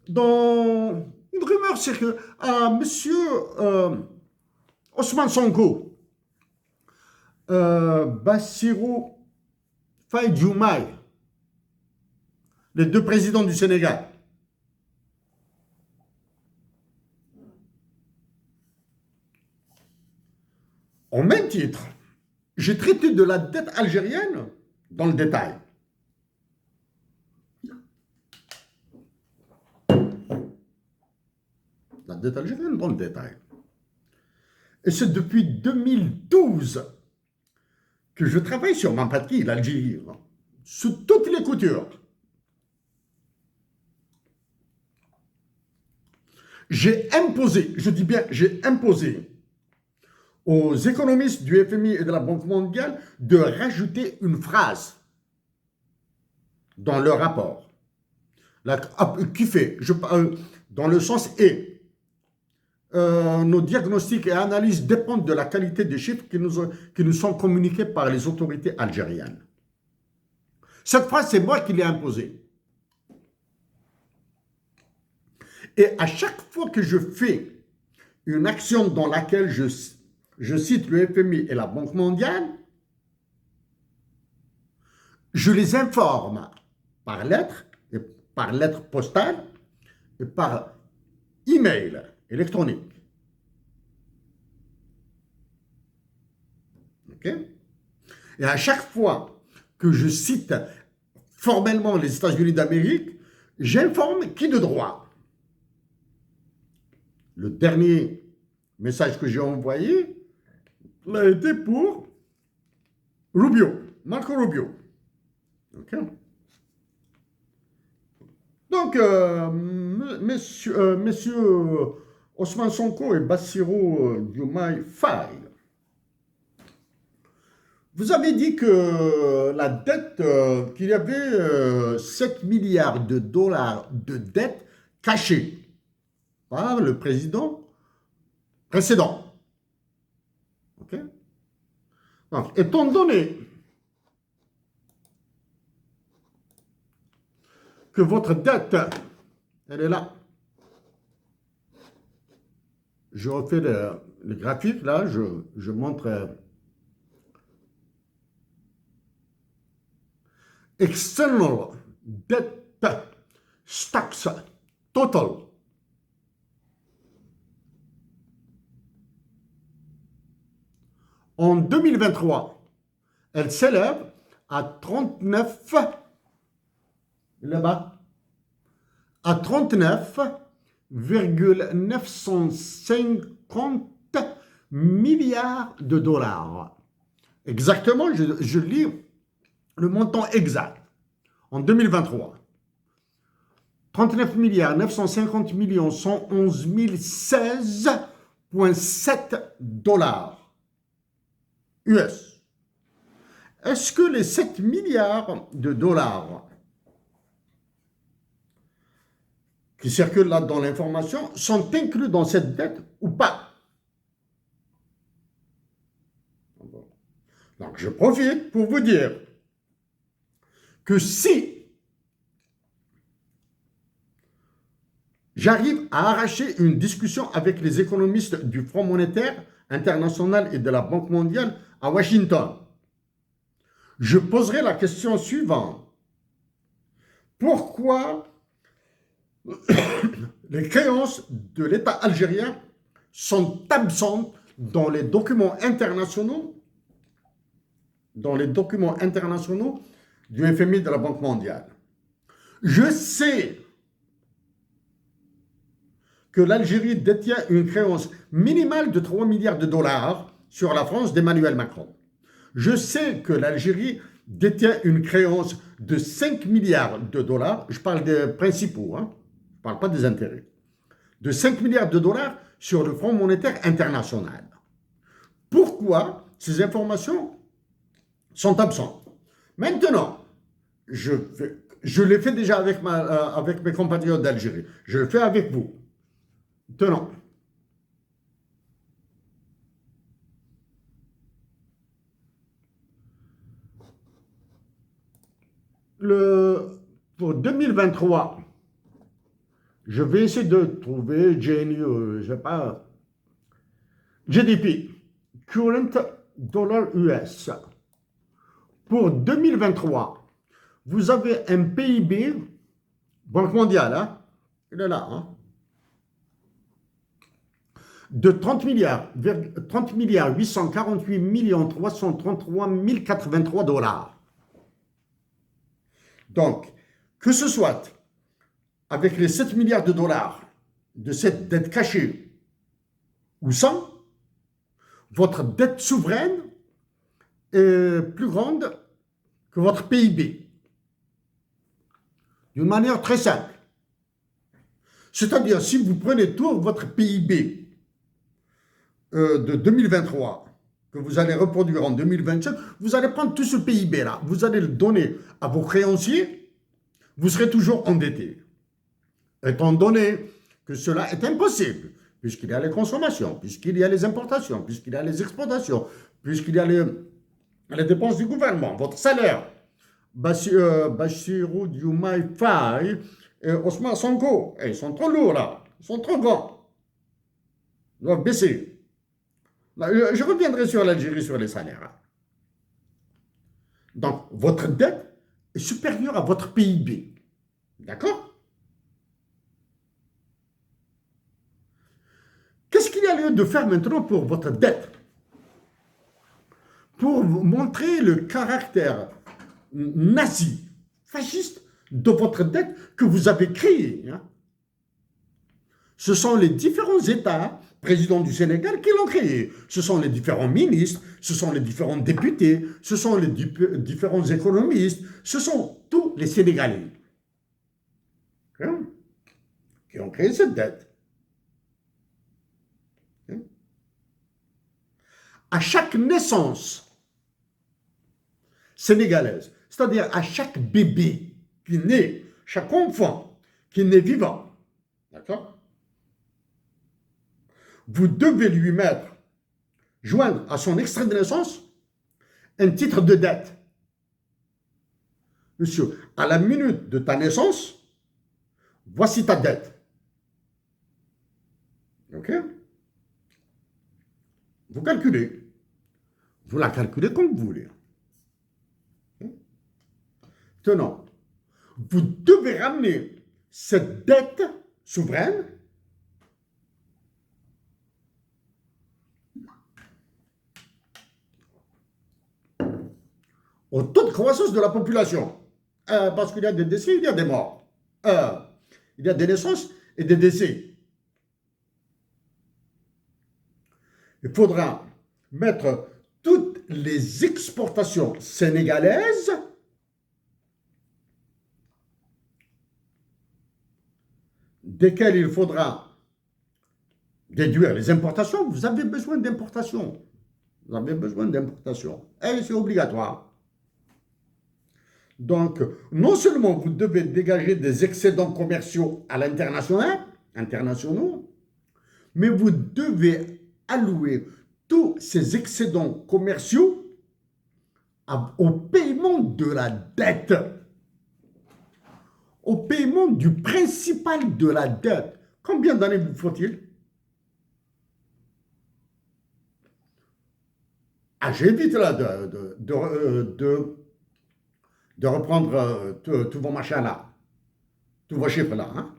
Dans une rumeur circule à monsieur Ousmane Sonko, Bassirou Faye Diomaye, les deux présidents du Sénégal. En même titre, j'ai traité de la dette algérienne dans le détail. La dette algérienne dans le détail. Et c'est depuis 2012 que je travaille sur ma patrie, l'Algérie, sous toutes les coutures. J'ai imposé, je dis bien, j'ai imposé aux économistes du FMI et de la Banque mondiale de rajouter une phrase dans leur rapport, qui fait, dans le sens et nos diagnostics et analyses dépendent de la qualité des chiffres qui nous sont communiqués par les autorités algériennes. Cette phrase, c'est moi qui l'ai imposée. Et à chaque fois que je fais une action dans laquelle je cite le FMI et la Banque mondiale, je les informe par lettre postale et par email électronique. Okay? Et à chaque fois que je cite formellement les États-Unis d'Amérique, j'informe qui de droit. Le dernier message que j'ai envoyé a été pour Rubio, Marco Rubio. Okay? Donc, messieurs Ousmane Sonko et Bassirou Diomaye Faye, vous avez dit que la dette, qu'il y avait 7 milliards de dollars de dette cachée par le président précédent. Okay? Donc, étant donné que votre dette, elle est là, je refais le graphique, là, je montre external debt stocks total. En 2023, elle s'élève à 39, là-bas, à 39,950 milliards de dollars. Exactement, je lis le montant exact. En 2023, 39 milliards 950 millions 111 016,7 dollars US. Est-ce que les 7 milliards de dollars qui circulent là dans l'information sont inclus dans cette dette ou pas? Donc je profite pour vous dire que si j'arrive à arracher une discussion avec les économistes du Fonds monétaire international et de la Banque mondiale à Washington, je poserai la question suivante. Pourquoi les créances de l'État algérien sont absentes dans les documents internationaux du FMI de la Banque mondiale? Je sais que l'Algérie détient une créance minimale de 3 milliards de dollars sur la France d'Emmanuel Macron. Je sais que l'Algérie détient une créance de 5 milliards de dollars, je parle des principaux, je ne parle pas des intérêts, de 5 milliards de dollars sur le Fonds monétaire international. Pourquoi ces informations sont absentes? Maintenant, je l'ai fait déjà avec mes compatriotes d'Algérie, je le fais avec vous. Tenons. Pour 2023, Je vais essayer de trouver GNU, je sais pas, GDP, Current Dollar US. Pour 2023, vous avez un PIB, Banque mondiale, hein, il est là, hein, de 30 milliards, 30 milliards 848 millions 333 083 dollars. Donc, que ce soit avec les 7 milliards de dollars de cette dette cachée ou sans, votre dette souveraine est plus grande que votre PIB. D'une manière très simple. C'est-à-dire, si vous prenez tout votre PIB de 2023, que vous allez reproduire en 2027, vous allez prendre tout ce PIB-là, vous allez le donner à vos créanciers, vous serez toujours endetté. Étant donné que cela est impossible, puisqu'il y a les consommations, puisqu'il y a les importations, puisqu'il y a les exportations, puisqu'il y a les dépenses du gouvernement, votre salaire, Bassirou Diomaye Faye et Ousmane Sonko, ils sont trop lourds là, ils sont trop grands, ils doivent baisser. Je reviendrai sur l'Algérie, sur les salaires. Donc, votre dette est supérieure à votre PIB. D'accord? Qu'est-ce qu'il y a lieu de faire maintenant pour votre dette? Pour vous montrer le caractère nazi, fasciste de votre dette que vous avez créée. Hein? Ce sont les différents États, présidents du Sénégal, qui l'ont créé. Ce sont les différents ministres, ce sont les différents députés, ce sont les différents économistes, ce sont tous les Sénégalais hein, qui ont créé cette dette. À chaque naissance sénégalaise, c'est-à-dire à chaque bébé qui naît, chaque enfant qui naît vivant, d'accord? Vous devez lui mettre, joindre à son extrait de naissance, un titre de dette. Monsieur, à la minute de ta naissance, voici ta dette. Ok? Vous calculez. Vous la calculez comme vous voulez. Maintenant, vous devez ramener cette dette souveraine au taux de croissance de la population. Parce qu'il y a des décès, il y a des morts. Il y a des naissances et des décès. Il faudra mettre toutes les exportations sénégalaises desquelles il faudra déduire les importations. Vous avez besoin d'importations. Vous avez besoin d'importations. Et c'est obligatoire. Donc, non seulement vous devez dégager des excédents commerciaux à l'international, internationaux, mais vous devez allouer tous ces excédents commerciaux au paiement de la dette, au paiement du principal de la dette. Combien d'années vous faut-il? J'évite là de reprendre tous vos machins là, tous vos chiffres là. Hein?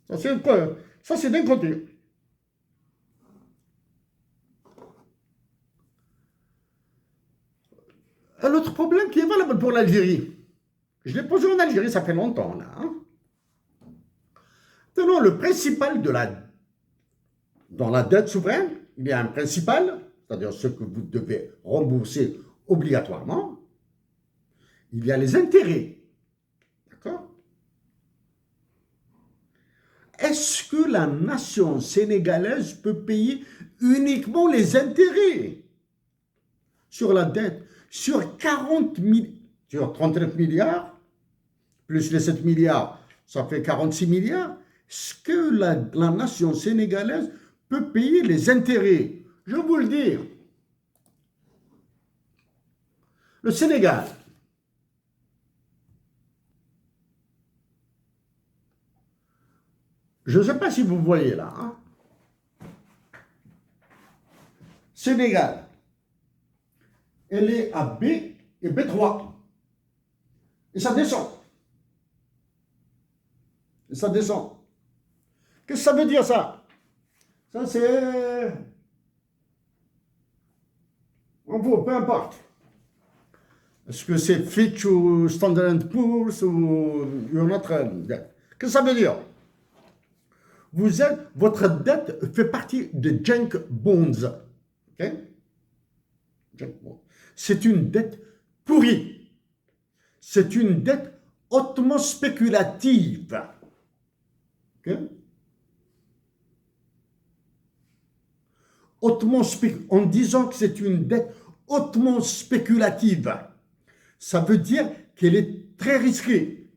Ça, c'est d'un côté. Un autre problème qui est valable pour l'Algérie. Je l'ai posé en Algérie, ça fait longtemps là. Hein? Tenons le principal dans la dette souveraine, il y a un principal, c'est-à-dire ce que vous devez rembourser obligatoirement. Il y a les intérêts. D'accord? Est-ce que la nation sénégalaise peut payer uniquement les intérêts sur la dette? Sur 39 milliards, plus les 7 milliards, ça fait 46 milliards. Est-ce que la nation sénégalaise peut payer les intérêts? Je vais vous le dire. Le Sénégal, Je ne sais pas si vous voyez là. Hein. Sénégal, elle est à B et B3. Et ça descend. Et ça descend. Qu'est-ce que ça veut dire ça? Ça c'est... On vaut, peu importe. Est-ce que c'est Fitch ou Standard Poor's ou une autre... Qu'est-ce que ça veut dire? Votre dette fait partie de junk bonds. Okay? C'est une dette pourrie. C'est une dette hautement spéculative. Okay? En disant que c'est une dette hautement spéculative, ça veut dire qu'elle est très risquée.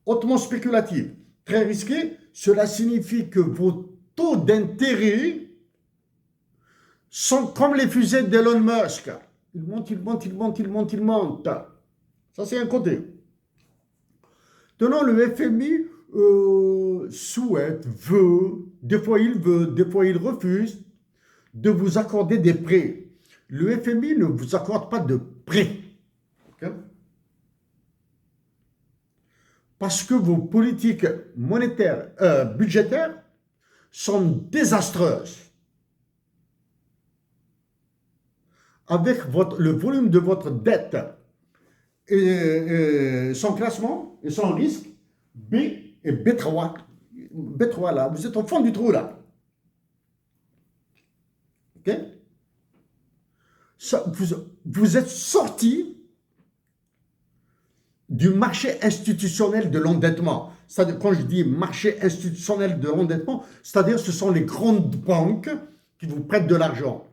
Hautement spéculative, très risquée, cela signifie que vos taux d'intérêt sont comme les fusées d'Elon Musk. Ils montent, ils montent, ils montent, ils montent, ils montent. Ça, c'est un côté. Tenant le FMI souhaite, veut, des fois il refuse de vous accorder des prêts. Le FMI ne vous accorde pas de prêts. Okay? Parce que vos politiques monétaires, budgétaires sont désastreuses. Avec le volume de votre dette et son classement et son risque, B et B3. B3 là, vous êtes au fond du trou là. Ok? Vous êtes sorti du marché institutionnel de l'endettement. Quand je dis marché institutionnel de l'endettement, c'est-à-dire ce sont les grandes banques qui vous prêtent de l'argent.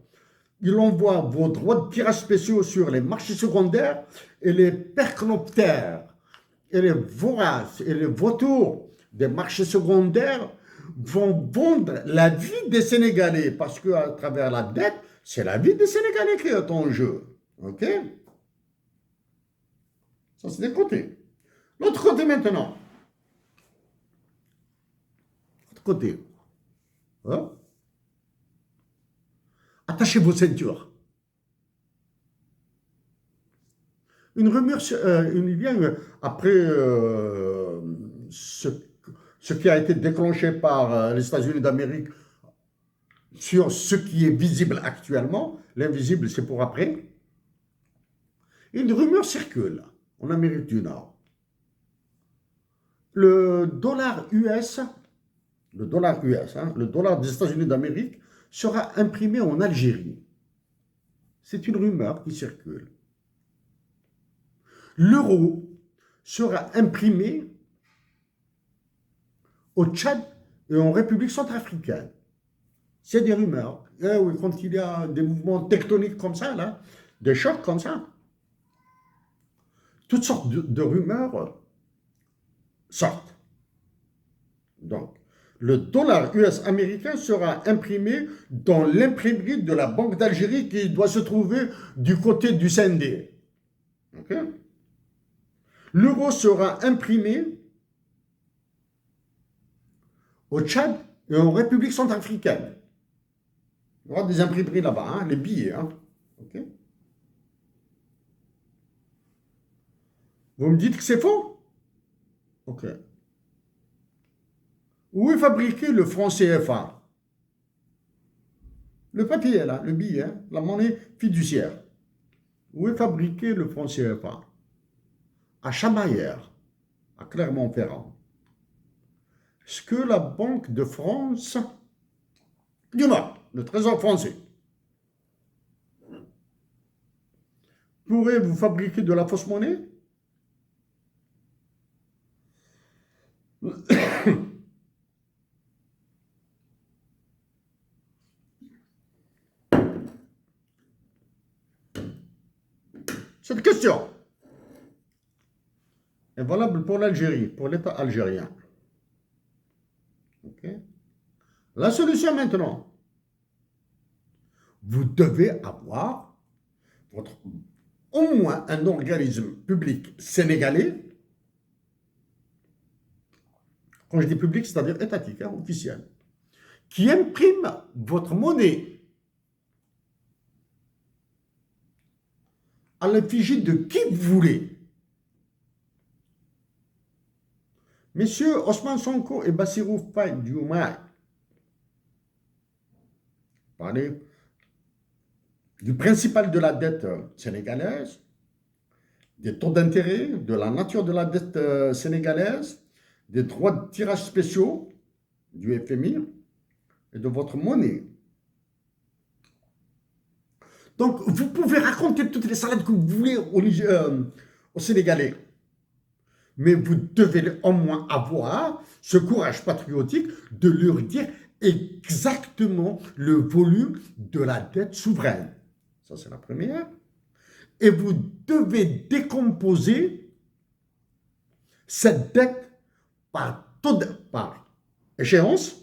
Ils envoient vos droits de tirage spéciaux sur les marchés secondaires et les percnoptères et les voraces et les vautours des marchés secondaires vont vendre la vie des Sénégalais parce qu'à travers la dette, c'est la vie des Sénégalais qui est en jeu. OK? Ça, c'est d'un côté. L'autre côté maintenant. L'autre côté. Hein? Attachez vos ceintures. Une rumeur, il vient après ce qui a été déclenché par les États-Unis d'Amérique sur ce qui est visible actuellement. L'invisible, c'est pour après. Une rumeur circule en Amérique du Nord. Le dollar US, hein, le dollar des États-Unis d'Amérique, sera imprimé en Algérie. C'est une rumeur qui circule. L'euro sera imprimé au Tchad et en République centrafricaine. C'est des rumeurs. Et oui, quand il y a des mouvements tectoniques comme ça, là, des chocs comme ça, toutes sortes de rumeurs sortent. Donc, le dollar US américain sera imprimé dans l'imprimerie de la Banque d'Algérie qui doit se trouver du côté du Sendé. Okay? L'euro sera imprimé au Tchad et en République centrafricaine. Il y aura des imprimeries là-bas, hein, les billets. Hein. Okay? Vous me dites que c'est faux? Ok. Où est fabriqué le franc CFA? Le papier, là, le billet, hein, la monnaie fiduciaire. Où est fabriqué le franc CFA? À Chamaillère, à Clermont-Ferrand. Est-ce que la Banque de France, du Nord, le Trésor français, pourrait vous fabriquer de la fausse monnaie? Cette question est valable pour l'Algérie, pour l'État algérien. Okay. La solution maintenant, vous devez avoir au moins un organisme public sénégalais Quand je dis public, c'est-à-dire étatique, hein, officiel, qui imprime votre monnaie à l'effigie de qui vous voulez. Messieurs Ousmane Sonko et Bassirou Faye Diomaye parlaient du principal de la dette sénégalaise, des taux d'intérêt, de la nature de la dette sénégalaise, des droits de tirage spéciaux du FMI et de votre monnaie. Donc, vous pouvez raconter toutes les salades que vous voulez aux Sénégalais, mais vous devez au moins avoir ce courage patriotique de leur dire exactement le volume de la dette souveraine. Ça, c'est la première. Et vous devez décomposer cette dette par échéance,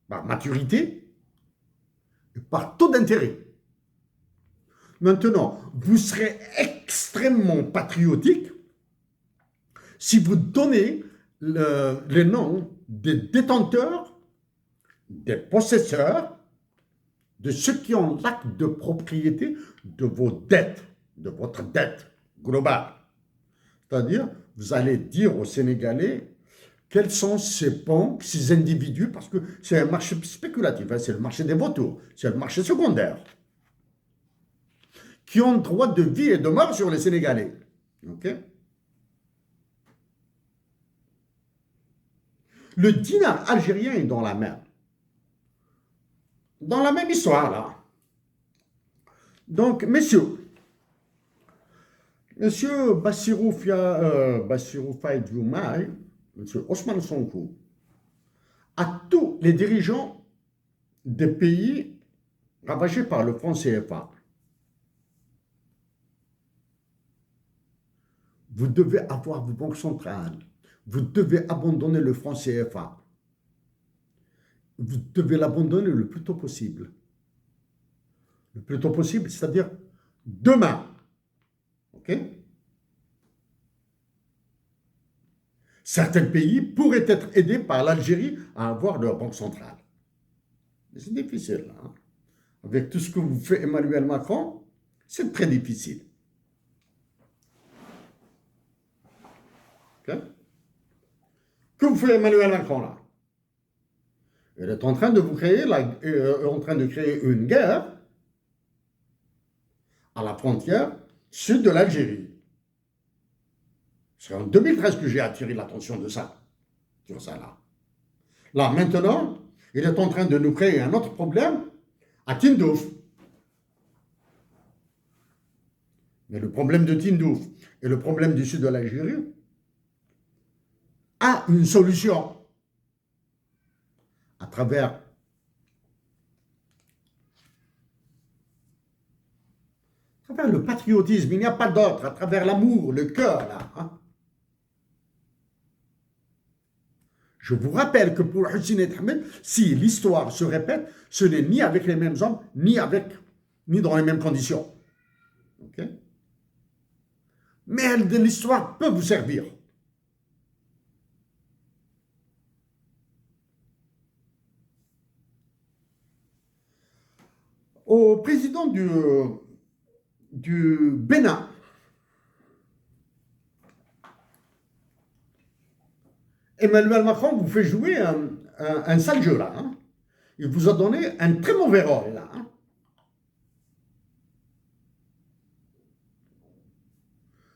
par maturité et par taux d'intérêt. Maintenant, vous serez extrêmement patriotique si vous donnez les noms des détenteurs, des possesseurs, de ceux qui ont l'acte de propriété de vos dettes, de votre dette globale. C'est-à-dire, vous allez dire aux Sénégalais quels sont ces banques, ces individus, parce que c'est un marché spéculatif, hein, c'est le marché des vautours, c'est le marché secondaire, qui ont droit de vie et de mort sur les Sénégalais. Okay? Le dinar algérien est dans la même histoire, là. Donc, messieurs, monsieur Bassirou Faye Diomaye, monsieur Ousmane Sonko, à tous les dirigeants des pays ravagés par le franc CFA, vous devez avoir vos banques centrales. Vous devez abandonner le franc CFA. Vous devez l'abandonner le plus tôt possible. Le plus tôt possible, c'est-à-dire demain. OK? Certains pays pourraient être aidés par l'Algérie à avoir leur banque centrale. Mais c'est difficile, hein? Avec tout ce que vous fait Emmanuel Macron, c'est très difficile. OK? Que vous fait Emmanuel Macron là? Il est en train de créer une guerre à la frontière sud de l'Algérie. C'est en 2013 que j'ai attiré l'attention de ça, sur ça là. Là, maintenant, il est en train de nous créer un autre problème à Tindouf. Mais le problème de Tindouf et le problème du sud de l'Algérie a une solution à travers le patriotisme. Il n'y a pas d'autre, à travers l'amour, le cœur, là. Hein? Je vous rappelle que pour Hussein et Ahmed, si l'histoire se répète, ce n'est ni avec les mêmes hommes, ni dans les mêmes conditions. Okay? Mais l'histoire peut vous servir. Au président du Bénin, Emmanuel Macron vous fait jouer un sale jeu là. Hein? Il vous a donné un très mauvais rôle là. Hein?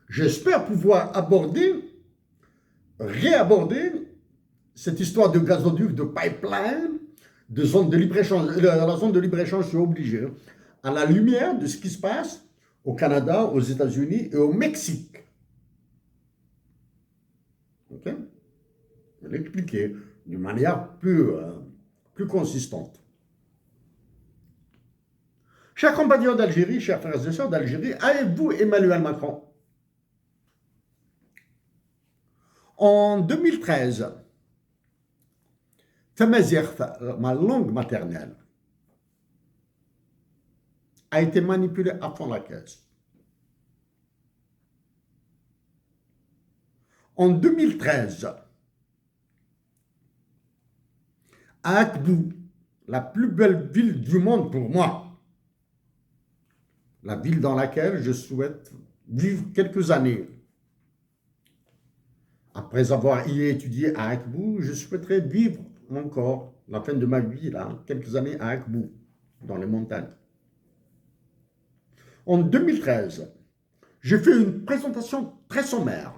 J'espère pouvoir réaborder cette histoire de gazoduc, de pipeline, de zone de libre-échange. La zone de libre-échange, je suis obligé, à la lumière de ce qui se passe au Canada, aux États-Unis et au Mexique. Ok? Je vais l'expliquer d'une manière plus consistante. Chers compagnons d'Algérie, chers frères et sœurs d'Algérie, avez-vous Emmanuel Macron? En 2013, ma langue maternelle, a été manipulée à fond la caisse. En 2013, à Akbou, la plus belle ville du monde pour moi. La ville dans laquelle je souhaite vivre quelques années. Après avoir y étudié à Akbou, je souhaiterais vivre encore la fin de ma vie, là, quelques années à Akbou, dans les montagnes. En 2013, j'ai fait une présentation très sommaire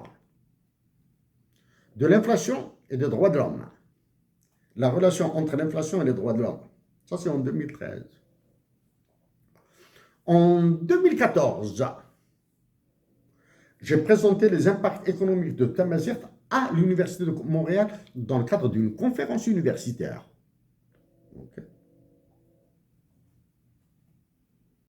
de l'inflation et des droits de l'homme. La relation entre l'inflation et les droits de l'homme. Ça, c'est en 2013. En 2014, j'ai présenté les impacts économiques de Tamazight à l'Université de Montréal dans le cadre d'une conférence universitaire. Okay.